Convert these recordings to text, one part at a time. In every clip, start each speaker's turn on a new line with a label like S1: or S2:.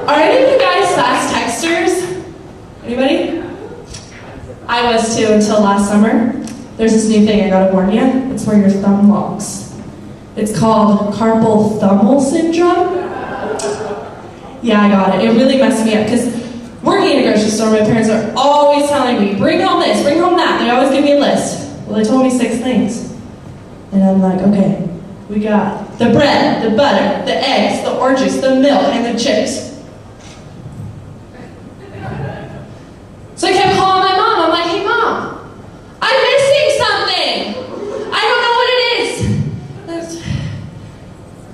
S1: Are any of you guys fast texters? Anybody? I was too until last summer. There's this new thing I gotta warn you. It's where your thumb locks. It's called carpal tunnel syndrome. Yeah, I got it. It really messed me up because working in a grocery store, my parents are always telling me, bring home this, bring home that. They always give me a list. Well, they told me 6 things. And I'm like, okay, we got the bread, the butter, the eggs, the orange juice, the milk, and the chips. So I kept calling my mom. I'm like, hey mom, I'm missing something. I don't know what it is.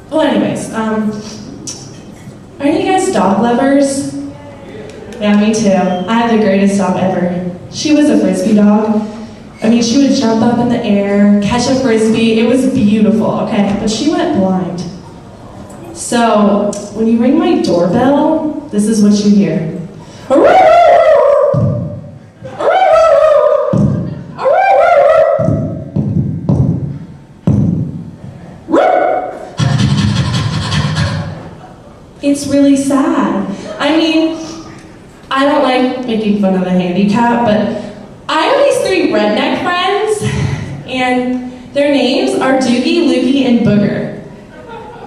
S1: Well, anyways, are any of you guys dog lovers? Yeah, me too. I had the greatest dog ever. She was a frisbee dog. I mean, she would jump up in the air, catch a frisbee. It was beautiful, okay? But she went blind. So, when you ring my doorbell, this is what you hear. It's really sad. I mean, I don't like making fun of the handicap, but I have these 3 redneck friends, and their names are Doogie, Lukey, and Booger.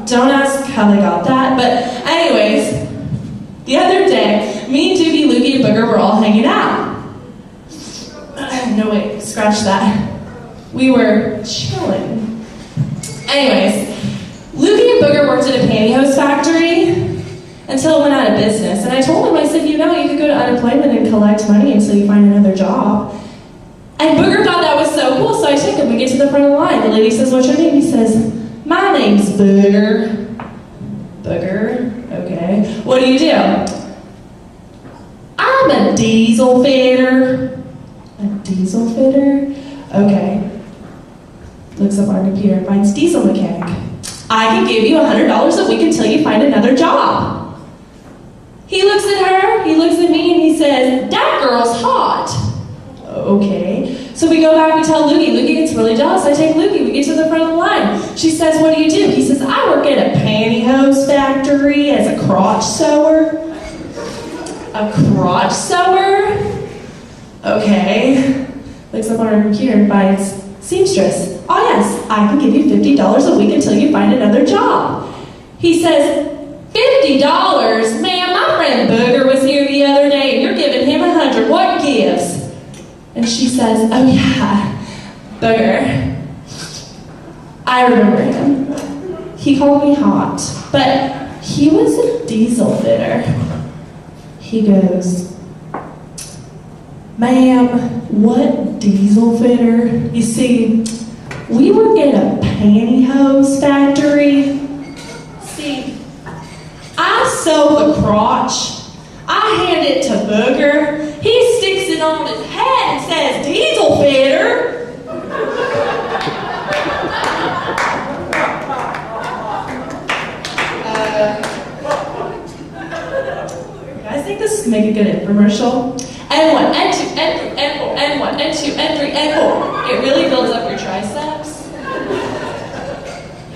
S1: Don't ask how they got that, but anyways, the other day, me, Doogie, Lukey, and Booger were all hanging out. No, wait, scratch that. We were chilling. Anyways, Lukey and Booger worked at a pantyhose factory until it went out of business. And I told him, I said, you know, you could go to unemployment and collect money until you find another job. And Booger thought that was so cool, so I took him. We get to the front of the line. The lady says, what's your name? He says, my name's Booger. Booger? Okay. What do you do? I'm a diesel fitter. A diesel fitter? Okay. Looks up our computer and finds diesel mechanic. I can give you $100 a week until you find another job. He looks at her, he looks at me, and he says, that girl's hot. Okay. So we go back, we tell Lukey. Lukey gets really jealous. I take Lukey, we get to the front of the line. She says, what do you do? He says, I work at a pantyhose factory as a crotch sewer. A crotch sewer? Okay. Looks up on her computer and finds seamstress. Oh yes, I can give you $50 a week until you find another job. He says, $50? Man, my friend Booger was here the other day and you're giving him $100. What gives? And she says, oh yeah, Booger. I remember him. He called me hot, but he was a diesel fitter. He goes, ma'am, what diesel fitter? You see, we work at a pantyhose factory. See, I sew the crotch. I hand it to Booger. He sticks it on his head and says, diesel fitter. You guys think this would make a good infomercial? N1, N2, N3, N4, N1, N2, N3, N4. It really builds up your triceps.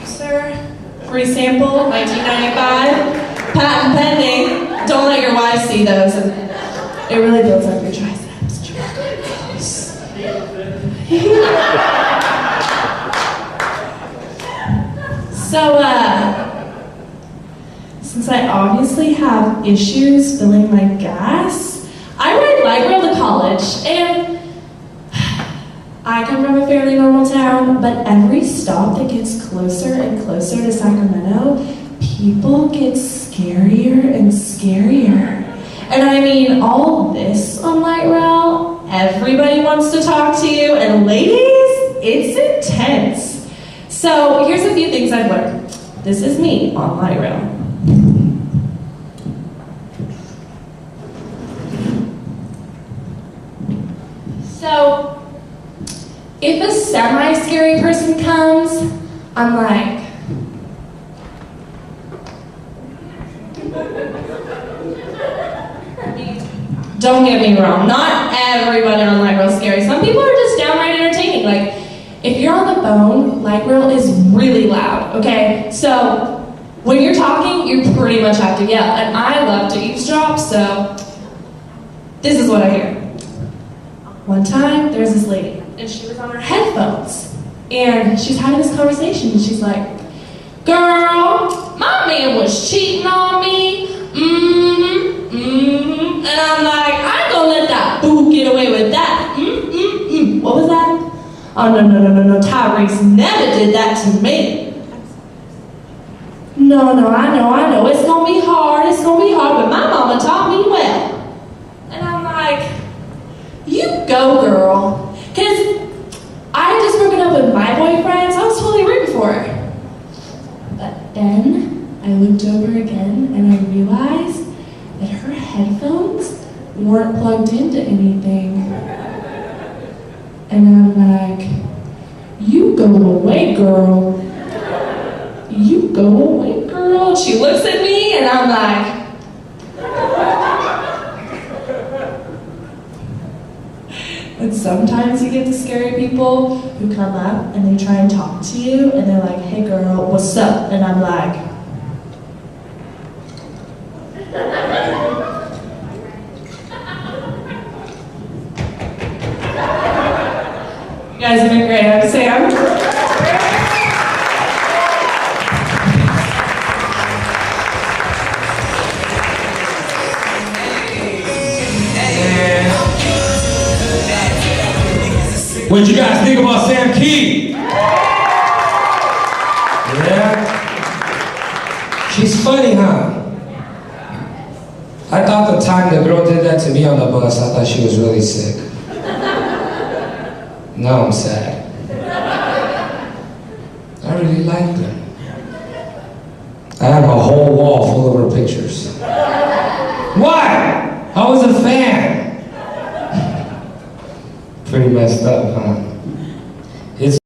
S1: Sir, free sample, 1995. Patent pending. Don't let your wife see those. It really builds up your triceps. So, since I obviously have issues filling my gas, I ride light rail to college, and I come from a fairly normal town, but every stop that gets closer and closer to Sacramento, people get scarier and scarier. And I mean, all this on light rail, everybody wants to talk to you, and ladies, it's intense. So here's a few things I've learned. This is me on light rail. So, if a semi-scary person comes, I'm like, don't get me wrong, not everybody on light rail is scary. Some people are just downright entertaining. Like, if you're on the phone, light rail is really loud, okay? So, when you're talking, you pretty much have to yell. And I love to eavesdrop, so this is what I hear. One time, there was this lady, and she was on her headphones, and she's having this conversation, and she's like, "Girl, my man was cheating on me, and I'm like, I ain't gonna let that boo get away with that, What was that? Oh, no, Tyrese never did that to me. No, I know, it's gonna be hard, but my mama taught me well. And I'm like, you go, girl. Because I had just broken up with my boyfriend, so I was totally rooting for her. But then I looked over again and I realized that her headphones weren't plugged into anything. And I'm like, you go away, girl. You go away, girl. She looks at me and I'm like, and sometimes you get the scary people who come up and they try and talk to you and they're like, hey girl, what's up? And I'm like, you guys have been great. I'm Sam.
S2: What you guys think about Sam Key? Yeah? She's funny, huh? I thought the time the girl did that to me on the bus, I thought she was really sick. Now I'm sad. I really liked her. I have a whole wall full of her pictures. Why? I was a fan. Pretty messed up, huh?